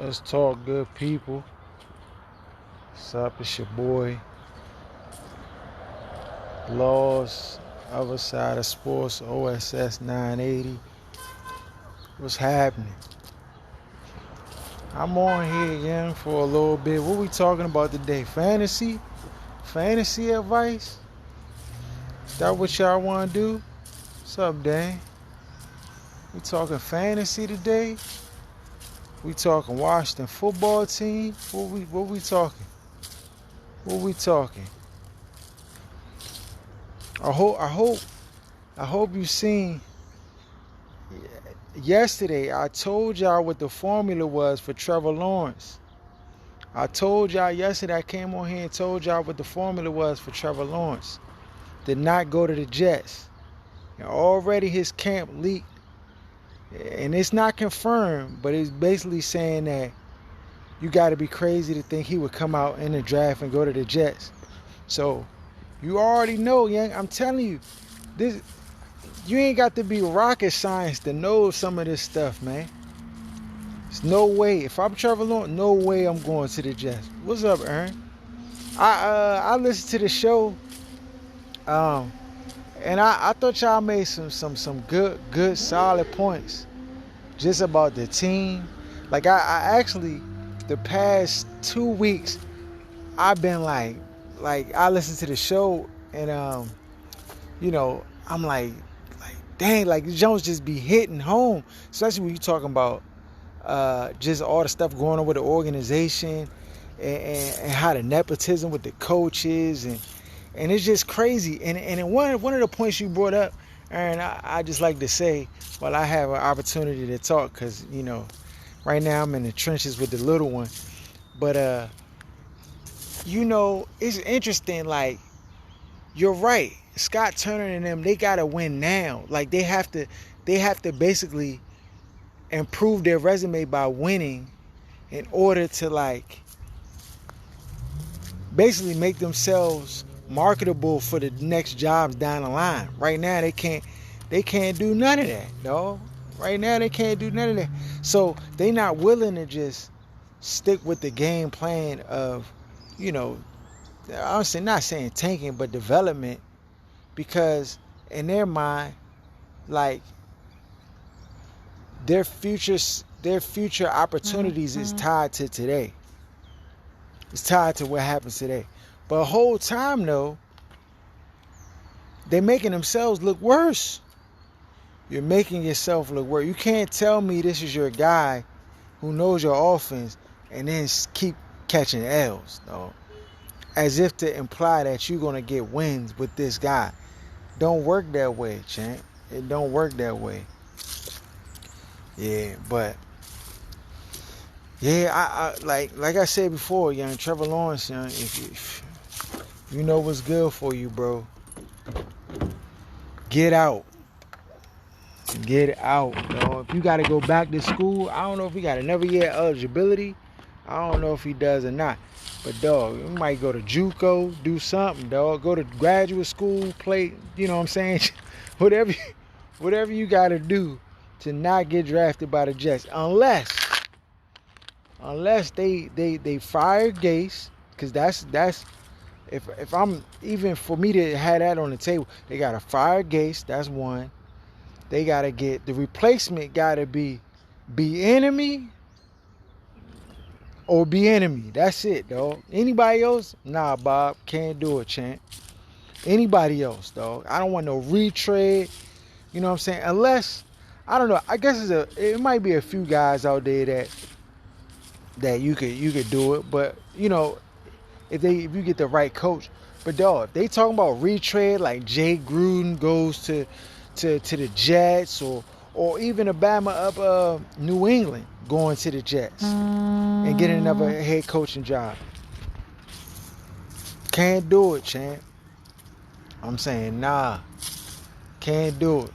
Let's talk, good people. What's up? It's your boy, Laws, other side of sports, OSS 980. What's happening? I'm on here again for a little bit. What we talking about today? Fantasy? Fantasy advice? Is that what y'all want to do? What's up, Dan? We talking fantasy today? We talking Washington football team? What we talking? What we talking? I hope you seen yesterday. I told y'all what the formula was for Trevor Lawrence. I told y'all yesterday. I came on here and told y'all what the formula was for Trevor Lawrence. Did not go to the Jets. And already his camp leaked, and it's not confirmed, but it's basically saying that you got to be crazy to think he would come out in the draft and go to the Jets. So you already know, young. I'm telling you, this. You ain't got to be rocket science to know some of this stuff, man. There's no way. If I'm Trevor Lawrence, no way I'm going to the Jets. What's up, Aaron? I listened to the show, and I thought y'all made some good solid points just about the team. Like I actually, the past 2 weeks, I've been like I listened to the show, and I'm like, dang, like Jones just be hitting home, especially when you talking about just all the stuff going on with the organization and how the nepotism with the coaches and it's just crazy. And one of the points you brought up, Aaron, I just like to say, while I have an opportunity to talk, because right now I'm in the trenches with the little one, but it's interesting. Like, you're right. Scott Turner and them, they gotta win now. Like they have to basically improve their resume by winning in order to like basically make themselves marketable for the next jobs down the line. Right now they can't do none of that, dog. Right now they can't do none of that. So they not willing to just stick with the game plan of, honestly not saying tanking, but development. Because in their mind, like their future opportunities is tied to today. It's tied to what happens today. But the whole time though, they're making themselves look worse. You're making yourself look worse. You can't tell me this is your guy who knows your offense and then keep catching L's, though. As if to imply that you're gonna get wins with this guy. Don't work that way, champ. It don't work that way. Yeah, but yeah, I like I said before, young Trevor Lawrence, young, if you know what's good for you, bro, get out. Get out, yo. If you got to go back to school, I don't know if he got another year eligibility. I don't know if he does or not. But, dog, you might go to JUCO, do something, dog. Go to graduate school, play, you know what I'm saying? whatever you got to do to not get drafted by the Jets. Unless they fire Gase, because that's if I'm, even for me to have that on the table, they got to fire Gase. That's one. They got to get, the replacement got to be enemy or be enemy. That's it, dog. Anybody else? Nah, Bob. Can't do it, champ. Anybody else, dog. I don't want no retread. You know what I'm saying? Unless, I don't know. I guess it might be a few guys out there that you could do it. But, if you get the right coach. But, dog, if they talking about retread, like Jay Gruden goes to the Jets, or even Alabama up New England going to the Jets and getting another head coaching job. Can't do it, champ. I'm saying, nah. Can't do it.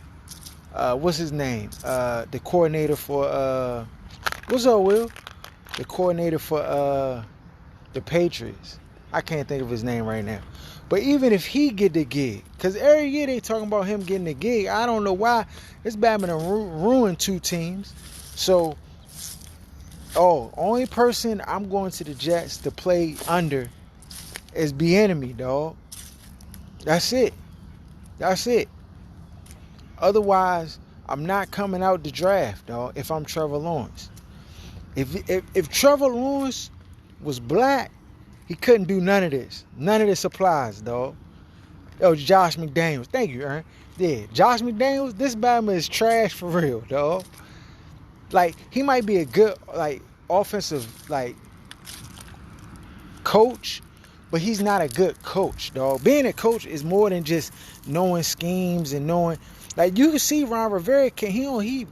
What's his name? The coordinator for what's up, Will? The coordinator for the Patriots. I can't think of his name right now. But even if he get the gig, because every year they talking about him getting the gig, I don't know why. It's Batman ruined two teams. So Oh, only person I'm going to the Jets to play under is Bieniemy, dog. That's it. That's it. Otherwise, I'm not coming out the draft, dog, if I'm Trevor Lawrence. If Trevor Lawrence was black, he couldn't do none of this. None of this applies, dog. Yo, Josh McDaniels. Thank you, Ern. Yeah, Josh McDaniels, this Bama is trash for real, dog. Like, he might be a good, like, offensive, like, coach, but he's not a good coach, dog. Being a coach is more than just knowing schemes and knowing, like, you can see Ron Rivera, he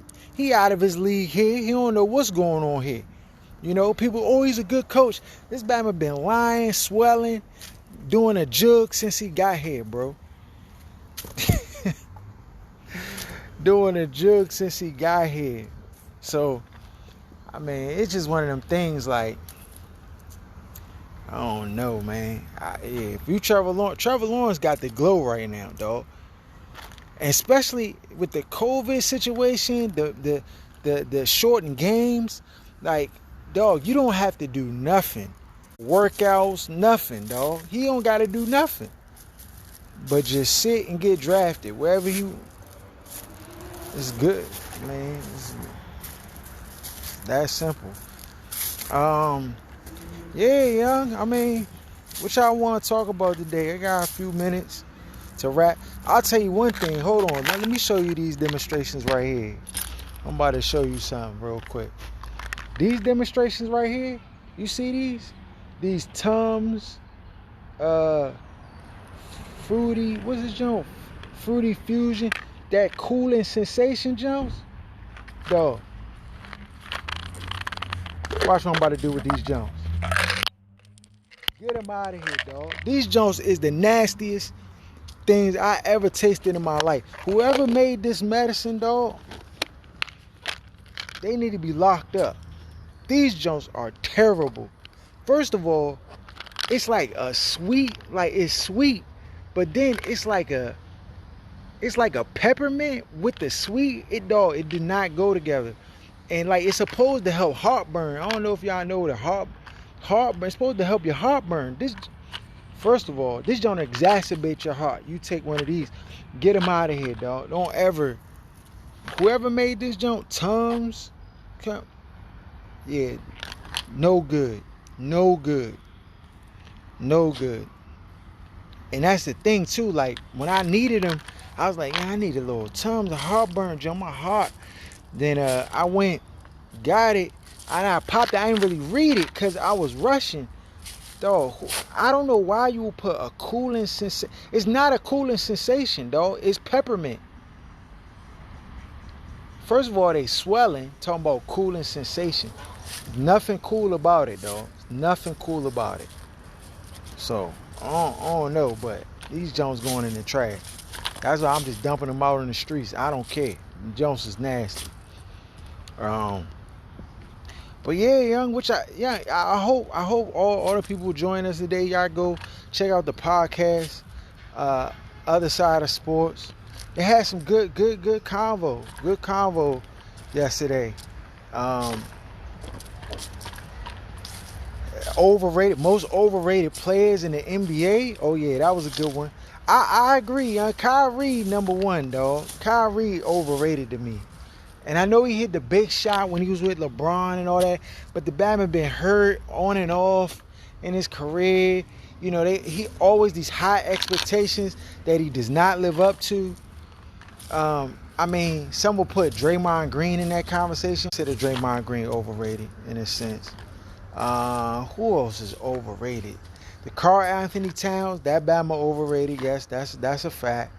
out of his league here. He don't know what's going on here. You know, people, oh, he's a good coach. This Bama been lying, swelling, doing a jug since he got here, bro. Doing a jug since he got here. So, I mean, it's just one of them things, like, I don't know, man. If you Trevor Lawrence got the glow right now, dog. And especially with the COVID situation, the shortened games, like, dog, you don't have to do nothing. Workouts, nothing, dog. He don't got to do nothing. But just sit and get drafted. Wherever it's good, man. It's that simple. Yeah, young. I mean, what y'all want to talk about today? I got a few minutes to wrap. I'll tell you one thing. Hold on. Let me show you these demonstrations right here. I'm about to show you something real quick. These demonstrations right here, you see these? These Tums, Fruity, what's this jump? Fruity Fusion, that cooling sensation jumps. Dog. Watch what I'm about to do with these jumps. Get them out of here, dog. These jumps is the nastiest things I ever tasted in my life. Whoever made this medicine, dog, they need to be locked up. These jumps are terrible. First of all, it's like a sweet, like it's sweet, but then it's like a peppermint with the sweet. It did not go together. And like, it's supposed to help heartburn. I don't know if y'all know what heartburn. It's supposed to help your heartburn. First of all, this don't exacerbate your heart. You take one of these, get them out of here, dog. Don't ever. Whoever made this junk, Tums, yeah, no good, no good, no good. And that's the thing too. Like, when I needed them, I was like, yeah, I need a little Tums, a heartburn on my heart. Then I went, got it, and I popped it. I didn't really read it because I was rushing. Dog, I don't know why you would put a cooling sensation. It's not a cooling sensation, dog. It's peppermint. First of all, they swelling, talking about cooling sensation. Nothing cool about it, dog. Nothing cool about it. So, I don't know, but these Jones going in the trash. That's why I'm just dumping them out in the streets. I don't care. Jones is nasty. But yeah, young, I hope all the people who join us today, y'all go check out the podcast, Other Side of Sports. They had some good convo yesterday. Most overrated players in the NBA. Oh yeah, that was a good one. I agree. Kyrie number one, dog. Kyrie overrated to me. And I know he hit the big shot when he was with LeBron and all that, but the Bama been hurt on and off in his career. You know, he always these high expectations that he does not live up to. I mean, some will put Draymond Green in that conversation. Consider Draymond Green overrated in a sense. Who else is overrated? The Karl Anthony Towns, that Bama overrated. Yes, that's a fact.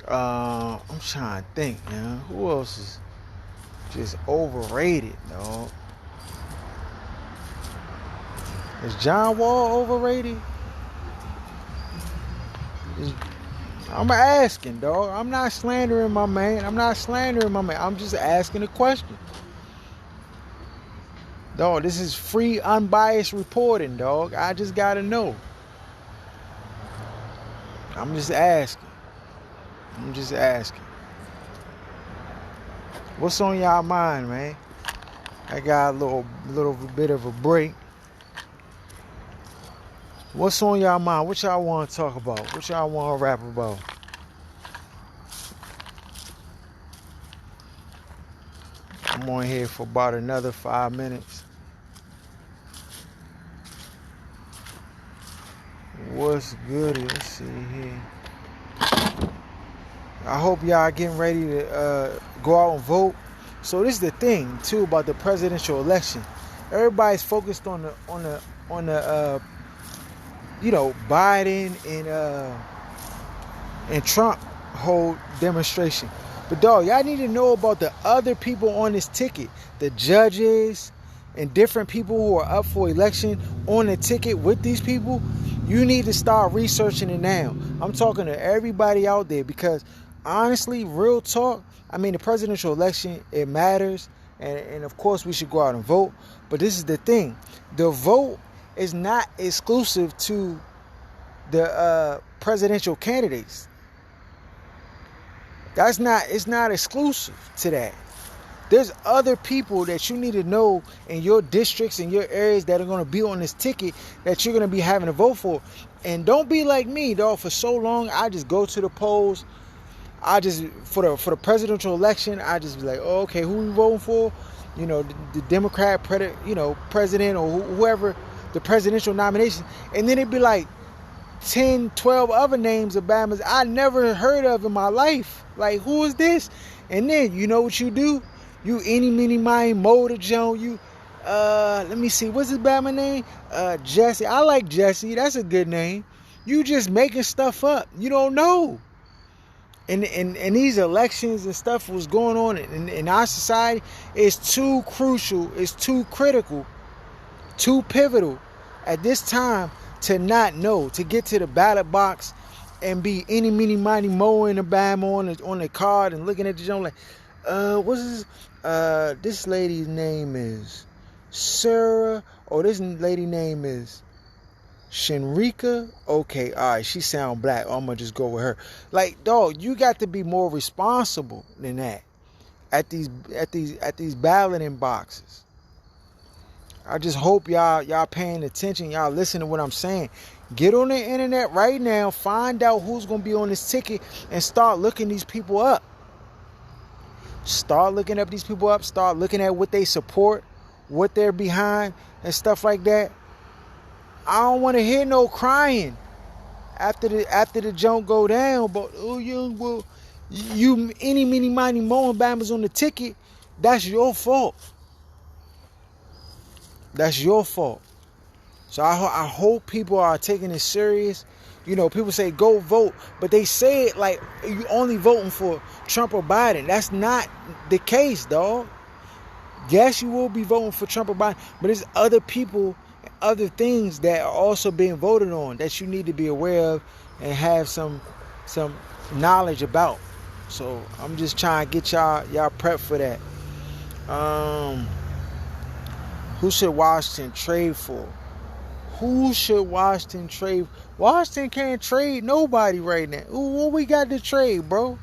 I'm trying to think, man. Who else is just overrated, dog? Is John Wall overrated? I'm asking, dog. I'm not slandering my man. I'm just asking a question. Dog, this is free, unbiased reporting, dog. I just gotta know. I'm just asking. What's on y'all mind, man? I got a little bit of a break. What's on y'all mind? What y'all want to talk about? What y'all want to rap about? I'm on here for about another 5 minutes. What's good? Let's see here. I hope y'all getting ready to go out and vote. So this is the thing too about the presidential election. Everybody's focused on the Biden and Trump whole demonstration. But dog, y'all need to know about the other people on this ticket, the judges and different people who are up for election on the ticket with these people. You need to start researching it now. I'm talking to everybody out there because honestly, real talk, I mean, the presidential election, it matters. And of course, we should go out and vote. But this is the thing. The vote is not exclusive to the presidential candidates. It's not exclusive to that. There's other people that you need to know in your districts and your areas that are going to be on this ticket that you're going to be having to vote for. And don't be like me, dog. For so long, I just go to the polls. For the presidential election, I just be like, oh, okay, who we voting for? You know, the Democrat, president or whoever, the presidential nomination. And then it'd be like 10, 12 other names of Bama's I never heard of in my life. Like, who is this? And then, you know what you do? You any, mini, mine, motor Joan. You, let me see, what's his Bama name? Jesse. I like Jesse. That's a good name. You just making stuff up. You don't know. And these elections and stuff was going on in our society is too crucial, it's too critical, too pivotal at this time to not know, to get to the ballot box and be any, mini, miny, mo in the Bama on the card and looking at the joint like, what's this? This lady's name is Sarah, or this lady name is Shinrika. Okay, all right, she sound black. I'm gonna just go with her. Like, dog, you got to be more responsible than that at these balloting boxes. I just hope y'all paying attention. Y'all listen to what I'm saying. Get on the internet right now. Find out who's gonna be on this ticket and start looking these people up. Start looking up these people up. Start looking at what they support, what they're behind, and stuff like that. I don't want to hear no crying after the junk go down. But you any, mini, miny, mo and Bama's on the ticket. That's your fault. That's your fault. So I hope people are taking it serious. You know, people say go vote, but they say it like you only voting for Trump or Biden. That's not the case, dog. Yes, you will be voting for Trump or Biden, but there's other people, other things that are also being voted on that you need to be aware of and have some knowledge about. So I'm just trying to get y'all prepped for that. Who should Washington trade for? Who should Washington trade? Washington can't trade nobody right now. What we got to trade, bro?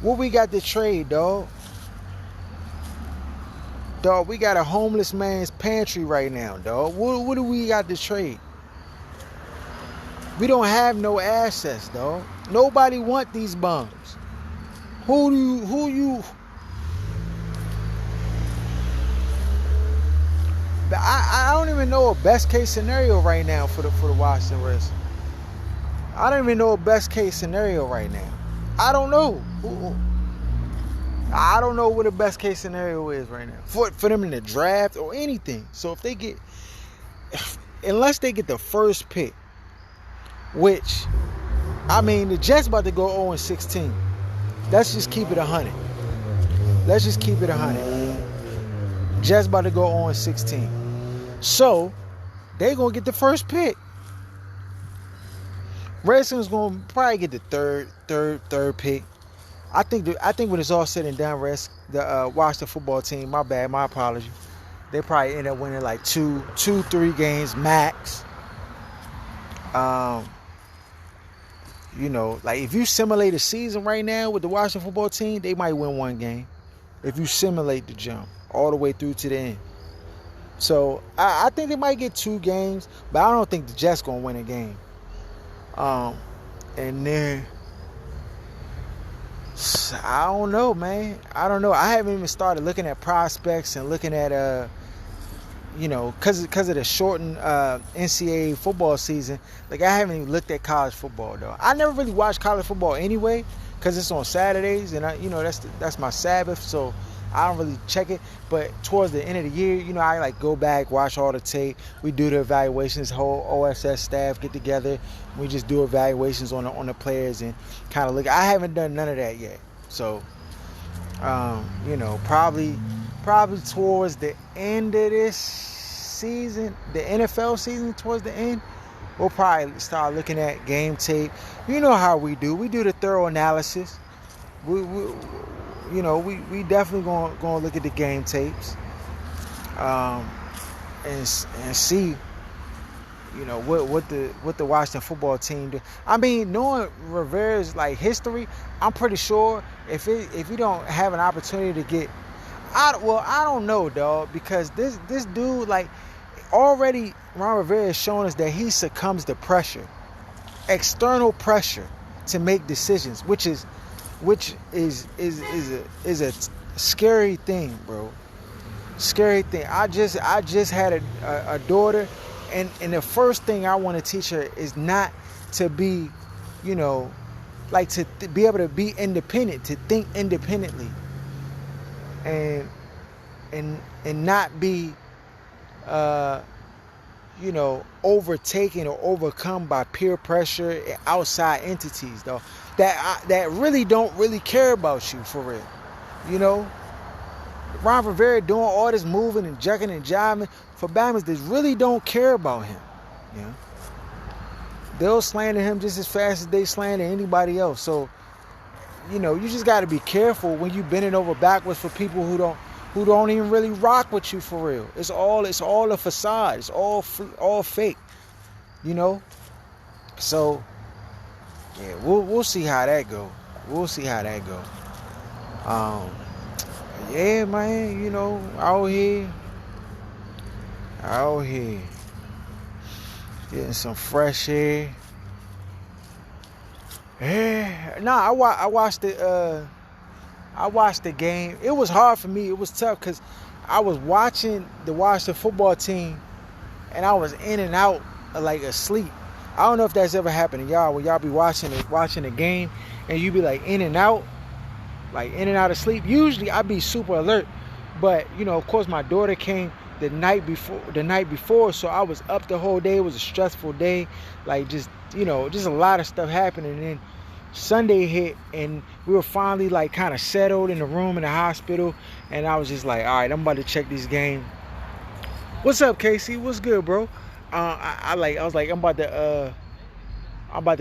What we got to trade, dog? Dog, we got a homeless man's pantry right now, dog. What do we got to trade? We don't have no assets, dog. Nobody want these bums. Who you? I don't even know a best case scenario right now for the Washington Redskins. I don't even know a best case scenario right now. I don't know. I don't know what the best case scenario is right now for them in the draft or anything. So if they get, unless they get the first pick, which, I mean, the Jets about to go 0-16. Let's just keep it 100. Let's just keep it 100. Jets about to go 0-16. So they gonna get the first pick. Redskins gonna probably get the third pick. I think when it's all said and done, the Washington football team, my bad, my apology, they probably end up winning like 2-3 games max. You know, like if you simulate a season right now with the Washington football team, they might win one game. if you simulate the jump all the way through to the end. So I think they might get 2 games, but I don't think the Jets gonna win a game. And then I don't know, man. I don't know. I haven't even started looking at prospects and looking at because of the shortened NCAA football season. Like, I haven't even looked at college football though. I never really watched college football anyway because it's on Saturdays, and that's my Sabbath, so I don't really check it. But towards the end of the year, I like go back, watch all the tape. We do the evaluations. Whole OSS staff get together. We just do evaluations on the players and kind of look. I haven't done none of that yet, so probably towards the end of this season, the NFL season, towards the end, we'll probably start looking at game tape. You know how we do. We do the thorough analysis. We definitely gonna look at the game tapes, and see, what the Washington football team do. I mean, knowing Rivera's like history, I'm pretty sure if you don't have an opportunity to get, I don't know, dog, because this dude, like, already Ron Rivera has shown us that he succumbs to pressure, external pressure, to make decisions, which is a scary thing, bro. Scary thing. I just had a daughter, and the first thing I want to teach her is not to be, like, to be able to be independent, to think independently, and not be overtaken or overcome by peer pressure and outside entities, though, that really don't really care about you, for real. Ron Rivera doing all this moving and jucking and jiving for Bama's that really don't care about him. They'll slander him just as fast as they slander anybody else. So, you just got to be careful when you bending over backwards for people who don't even really rock with you, for real. It's all a facade. It's all fake. So, yeah, we'll see how that go. Yeah, man, out here getting some fresh air. Yeah, I watched the game. It was hard for me. It was tough because I was watching the Washington football team, and I was in and out, like, asleep. I don't know if that's ever happened to y'all, when y'all be watching the game and you be like in and out of sleep. Usually I be super alert, but of course my daughter came the night before, so I was up the whole day. It was a stressful day, like, just a lot of stuff happening. And then Sunday hit, and we were finally, like, kind of settled in the room in the hospital, and I was just like, all right, I'm about to check this game. What's up, Casey? What's good, bro? I was like, I'm about to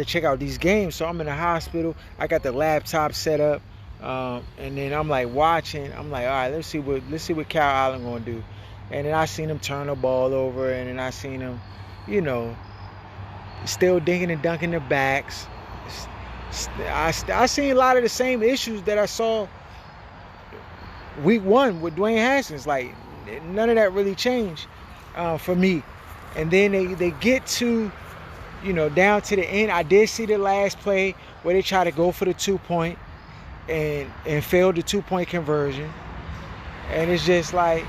check out these games. So I'm in the hospital. I got the laptop set up, and then I'm like watching. I'm like, all right, let's see what Cal Allen gonna do. And then I seen him turn the ball over, and then I seen him, still dinking and dunking the backs. I seen a lot of the same issues that I saw week 1 with Dwayne Haskins. Like, none of that really changed for me. And then they get to, down to the end. I did see the last play where they try to go for the 2-point and failed the 2-point conversion. And it's just like,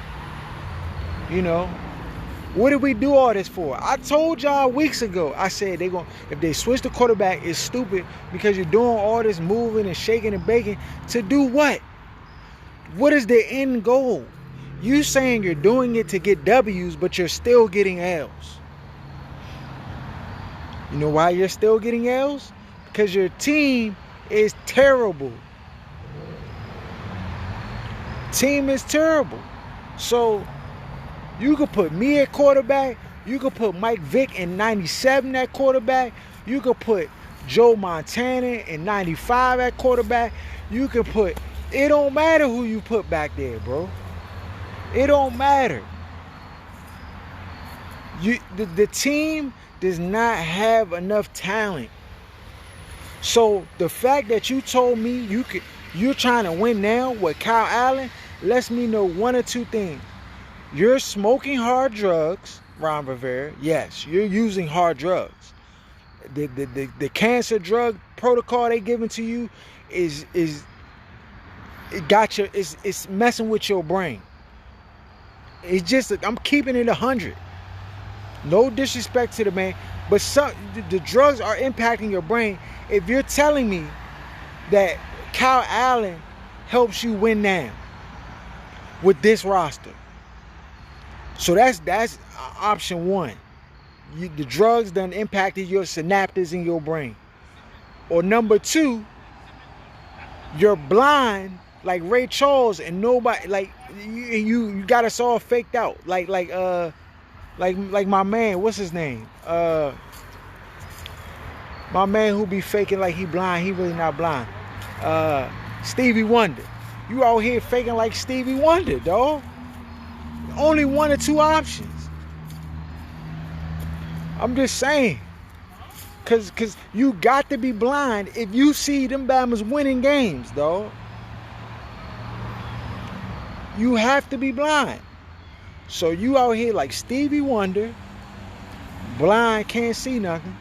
what did we do all this for? I told y'all weeks ago, I said if they switch the quarterback, it's stupid, because you're doing all this moving and shaking and baking to do what? What is the end goal? You saying you're doing it to get W's, but you're still getting L's. You know why you're still getting L's? Because your team is terrible. Team is terrible. So you could put me at quarterback. You could put Mike Vick in 97 at quarterback. You could put Joe Montana in 95 at quarterback. You could put... It don't matter who you put back there, bro. It don't matter. The team does not have enough talent. So the fact that you told me you're trying to win now with Kyle Allen, lets me know one or two things. You're smoking hard drugs, Ron Rivera. Yes, you're using hard drugs. The cancer drug protocol they giving to you is it's messing with your brain. It's just, I'm keeping it 100. No disrespect to the man, but the drugs are impacting your brain. If you're telling me that Kyle Allen helps you win now with this roster, so that's option one. The drugs done impacted your synapses in your brain. Or number two, you're blind like Ray Charles, and nobody, like you got us all faked out. Like my man, what's his name? My man who be faking like he blind, he really not blind. Stevie Wonder. You out here faking like Stevie Wonder, dog. Only one or two options. I'm just saying. Cause you got to be blind if you see them Bama's winning games, dog. You have to be blind. So you out here like Stevie Wonder, blind, can't see nothing,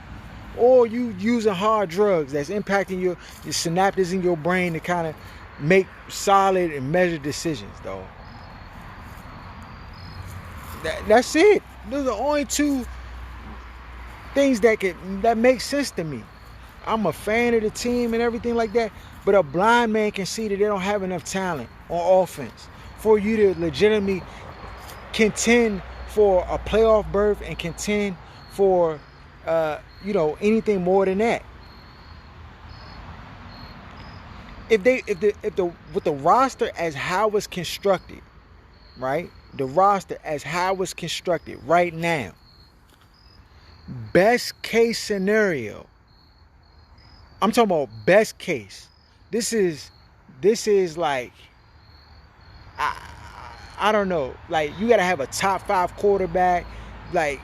or you using hard drugs that's impacting your synapses in your brain to kind of make solid and measured decisions, dog. That's it. Those are the only two things that make sense to me. I'm a fan of the team and everything like that, but a blind man can see that they don't have enough talent on offense for you to legitimately contend for a playoff berth and contend for anything more than that. With the roster as how it's constructed, right? The roster as how it's constructed right now. Best case scenario. I'm talking about best case. This is like, I don't know. Like, you got to have a top 5 quarterback. Like,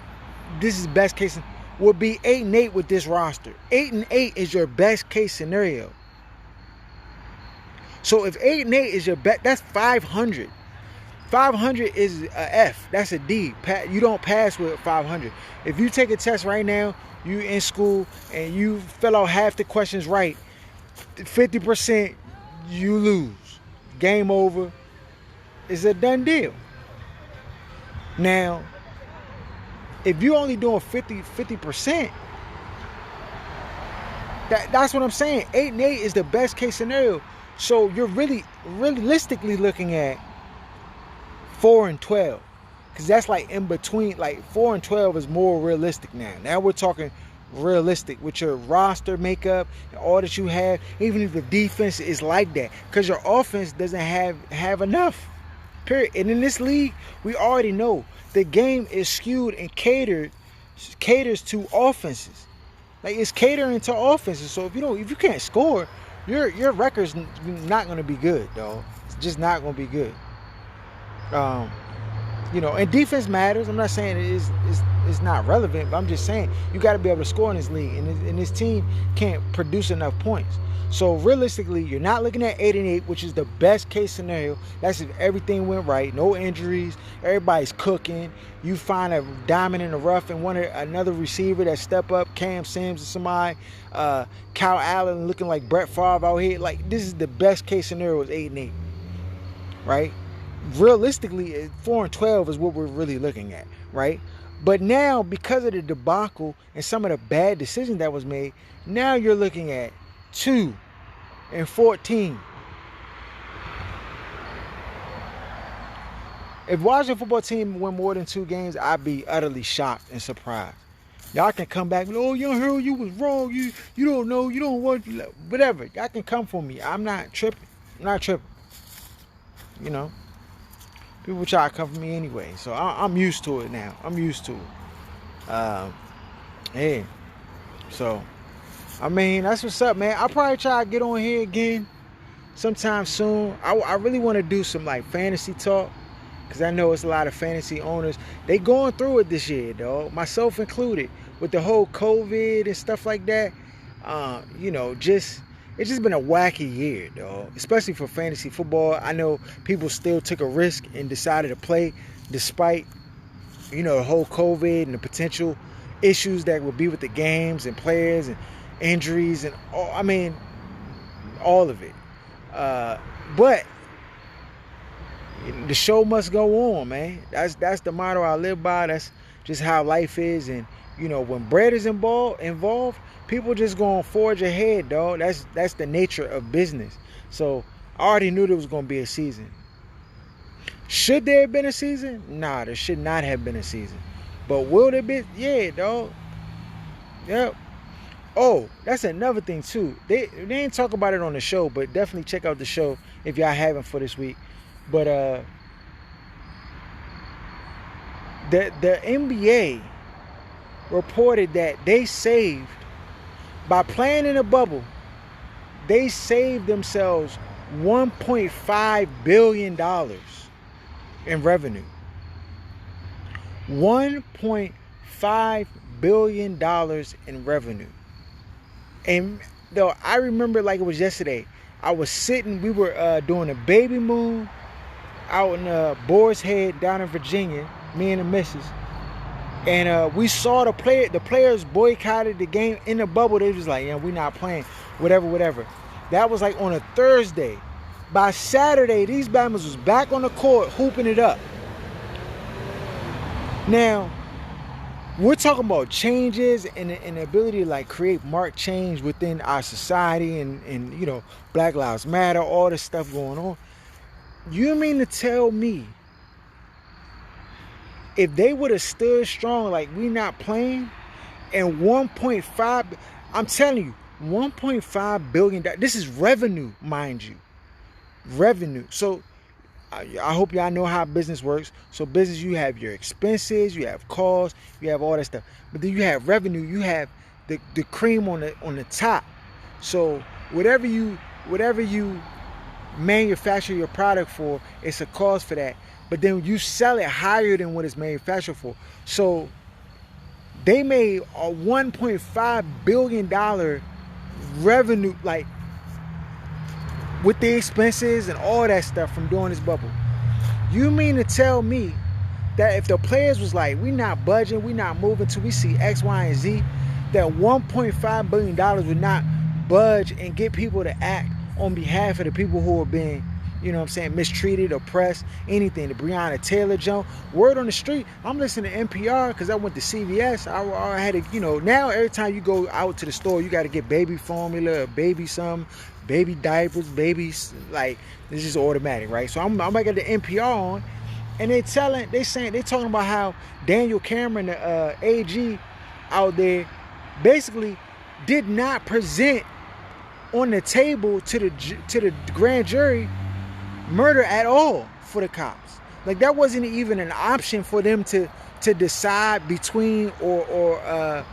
this is best case. Would be 8-8 with this roster. 8-8 is your best case scenario. So if 8-8 is your best, that's 500. 500 is a F. That's a D. You don't pass with 500. If you take a test right now, you in school, and you fill out half the questions right, 50% you lose. Game over. It's a done deal. Now, if you're only doing 50%, that's what I'm saying. 8-8 is the best case scenario. So you're really realistically looking at 4-12, because that's like in between. Like 4-12 is more realistic now. Now we're talking realistic with your roster makeup and all that you have. Even if the defense is like that, because your offense doesn't have enough. Period. And in this league, we already know the game is skewed and caters to offenses. Like, it's catering to offenses. So if you can't score, your record's not going to be good, dog. It's just not going to be good. And defense matters. I'm not saying it's not relevant, but I'm just saying you got to be able to score in this league, and this team can't produce enough points. So realistically, you're not looking at 8-8, which is the best case scenario. That's if everything went right, no injuries, everybody's cooking. You find a diamond in the rough and another receiver that step up, Cam Sims or somebody, Kyle Allen looking like Brett Favre out here. Like, this is the best case scenario is 8-8, right? Realistically, 4-12 is what we're really looking at, right? But now, because of the debacle and some of the bad decisions that was made, now you're looking at 2-14. If Washington football team win more than 2 games, I'd be utterly shocked and surprised. Y'all can come back and, oh, young Harold, you was wrong. You don't know. You don't want, whatever. Y'all can come for me. I'm not tripping. People try to come for me anyway. So I'm used to it now. I'm used to it. Hey. So, I mean, that's what's up, man. I'll probably try to get on here again sometime soon. I really want to do some, like, fantasy talk, because I know it's a lot of fantasy owners. They going through it this year, dog. Myself included. With the whole COVID and stuff like that. it's just been a wacky year, dog. Especially for fantasy football. I know people still took a risk and decided to play despite, the whole COVID and the potential issues that would be with the games and players and injuries and all of it. But the show must go on, man. That's the motto I live by. That's just how life is. And when bread is involved, people just gonna forge ahead, dog. That's the nature of business. So I already knew there was gonna be a season. Should there have been a season? Nah, there should not have been a season. But will there be? Yeah, dog. Yep. Oh, that's another thing too. They didn't talk about it on the show, but definitely check out the show if y'all haven't for this week. But the NBA reported that they saved, by playing in a bubble, they saved themselves $1.5 billion in revenue. $1.5 billion in revenue. And though I remember like it was yesterday, I was sitting, we were doing a baby moon out in Boar's Head down in Virginia, me and the missus. And we saw the players boycotted the game in the bubble. They was like, yeah, we not playing, whatever. That was like on a Thursday. By Saturday, these Bammers was back on the court hooping it up. Now, we're talking about changes and the ability to create marked change within our society and Black Lives Matter, all this stuff going on. You mean to tell me if they would have stood strong like we not playing and 1.5, I'm telling you, $1.5 billion, this is revenue, mind you. Revenue. So I hope y'all know how business works. So business, you have your expenses, you have costs, you have all that stuff. But then you have revenue, you have the cream on the top. So whatever you manufacture your product for, it's a cost for that. But then you sell it higher than what it's manufactured for. So they made a $1.5 billion revenue, with the expenses and all that stuff from doing this bubble. You mean to tell me that if the players was like, we not budging, we not moving till we see X, Y, and Z, that $1.5 billion would not budge and get people to act on behalf of the people who are being, mistreated, oppressed, anything. The Breonna Taylor jump. Word on the street, I'm listening to NPR because I went to CVS. I had to, now every time you go out to the store, you got to get baby formula, baby baby diapers, babies, this is automatic, right? So I'm back at the NPR on, and they talking about how Daniel Cameron, the AG out there, basically did not present on the table to the grand jury murder at all for the cops. That wasn't even an option for them to decide between or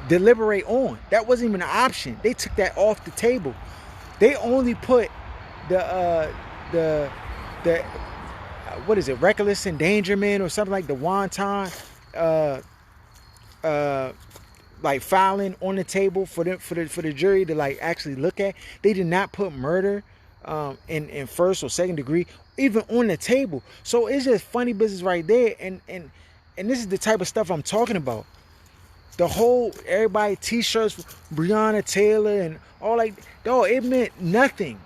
deliberate on. That wasn't even an option. They took that off the table. They only put the what is it, reckless endangerment or something like the wonton filing on the table for the jury to actually look at. They did not put murder in first or second degree even on the table. So it's just funny business right there. And this is the type of stuff I'm talking about. The whole everybody t-shirts for Breonna Taylor and all dog, it meant nothing.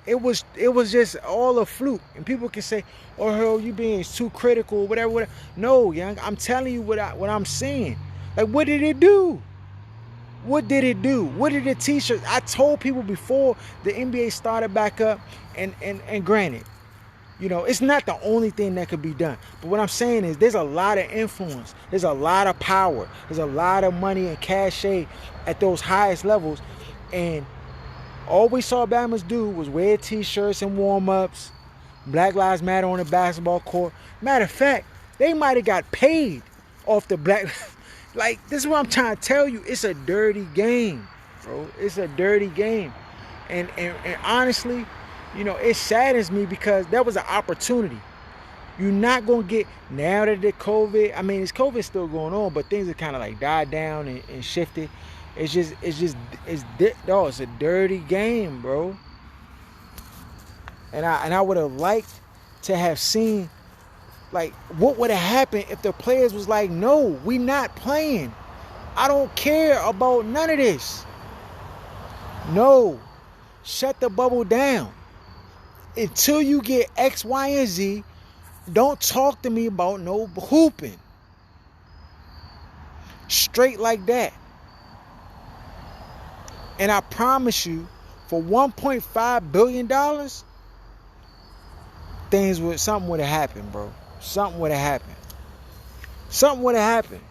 It was just all a fluke. And people can say, oh hell, you being too critical, whatever. No, young, I'm telling you what I'm saying. What did it do? What did it do? What did the t-shirts? I told people before the NBA started back up, and granted, it's not the only thing that could be done. But what I'm saying is there's a lot of influence. There's a lot of power. There's a lot of money and cachet at those highest levels. And all we saw Bammers do was wear t-shirts and warm-ups, Black Lives Matter on the basketball court. Matter of fact, they might have got paid off the black... this is what I'm trying to tell you. It's a dirty game, bro. It's a dirty game. And honestly, it saddens me because that was an opportunity. You're not going to get, now that the COVID, this COVID is still going on, but things are kind of died down and shifted. It's a dirty game, bro. And I would have liked to have seen, like, what would have happened if the players was like, no, we not playing. I don't care about none of this. No. Shut the bubble down. Until you get X, Y, and Z, don't talk to me about no hooping. Straight like that. And I promise you, for $1.5 billion, something would have happened, bro. Something would have happened. Something would have happened.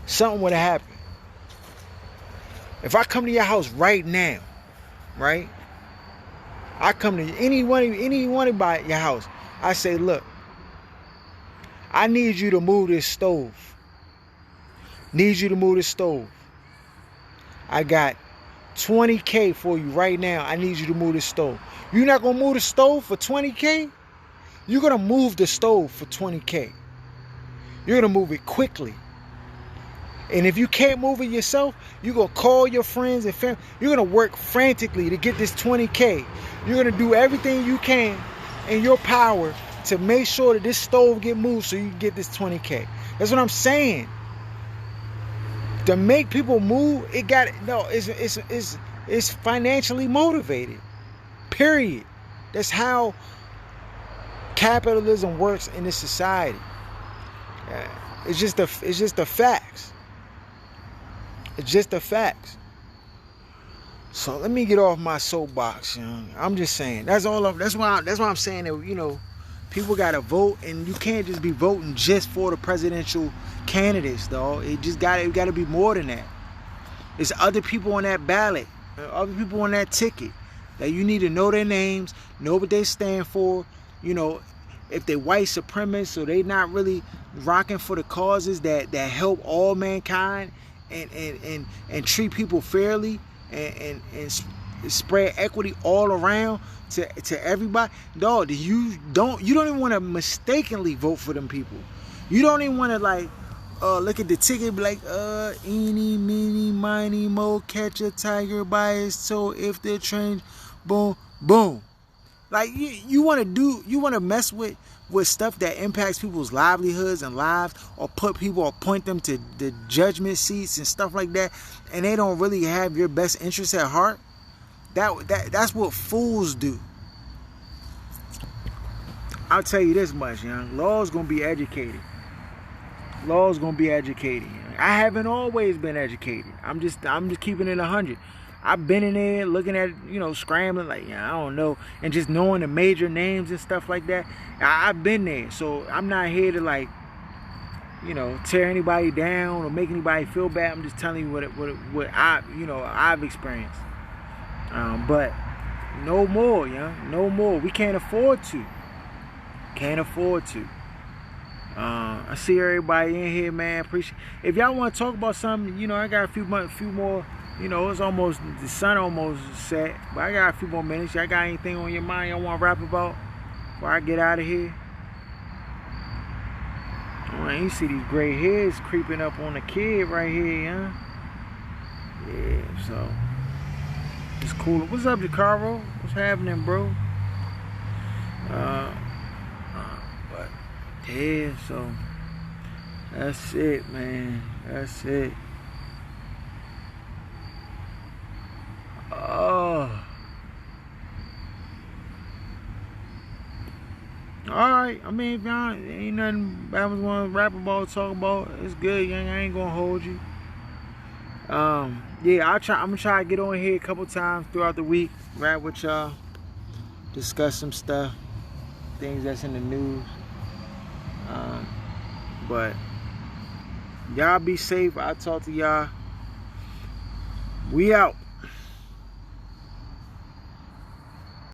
Something would have happened. If I come to your house right now, right? I come to anyone by your house. I say, look, I need you to move this stove. Need you to move this stove. I got $20K for you right now. I need you to move the stove. You're not going to move the stove for $20K? You're going to move the stove for $20K. You're going to move it quickly. And if you can't move it yourself, you're going to call your friends and family. You're going to work frantically to get this $20K. You're going to do everything you can in your power to make sure that this stove get moved so you can get this $20K. That's what I'm saying. To make people move, it's financially motivated. Period. That's how capitalism works in this society. It's just the facts. It's just the facts. So let me get off my soapbox, you know. I'm just saying. That's why I'm saying that, you know, people gotta vote, and you can't just be voting just for the presidential candidates, dog. It gotta be more than that. It's other people on that ballot, other people on that ticket that you need to know their names, know what they stand for. You know, if they white supremacists, so they not really rocking for the causes that help all mankind and treat people fairly and spread equity all around to everybody. Dog, you don't even want to mistakenly vote for them people. You don't even want to like look at the ticket and be like, eeny, meeny, miny, mo, catch a tiger by his toe if the train, boom, boom. Like you want to mess with stuff that impacts people's livelihoods and lives, or point them to the judgment seats and stuff like that, and they don't really have your best interests at heart. That's what fools do. I'll tell you this much, young. Law's gonna be educated. Law's gonna be educated. I haven't always been educated. I'm just keeping it 100. I've been in there looking at, you know, scrambling like, yeah, I don't know, and just knowing the major names and stuff like that. I've been there, so I'm not here to, like, you know, tear anybody down or make anybody feel bad. I'm just telling you what I've experienced. But no more, no more. We can't afford to. Can't afford to. I see everybody in here, man. Appreciate. If y'all want to talk about something, you know, I got a few more. You know, it's almost, the sun almost set, but I got a few more minutes. Y'all got anything on your mind y'all want to rap about before I get out of here? Oh, man, you see these gray hairs creeping up on the kid right here, huh? Yeah, so it's cool. What's up, Jacaro? What's happening, bro? But yeah, so that's it, man. That's it. Alright, I mean, if y'all ain't nothing I was want to rap about, talk about, it's good, young. I ain't gonna hold you. Yeah, I'm gonna try to get on here a couple times throughout the week, rap with y'all, discuss some stuff, things that's in the news. But y'all be safe. I'll talk to y'all. We out.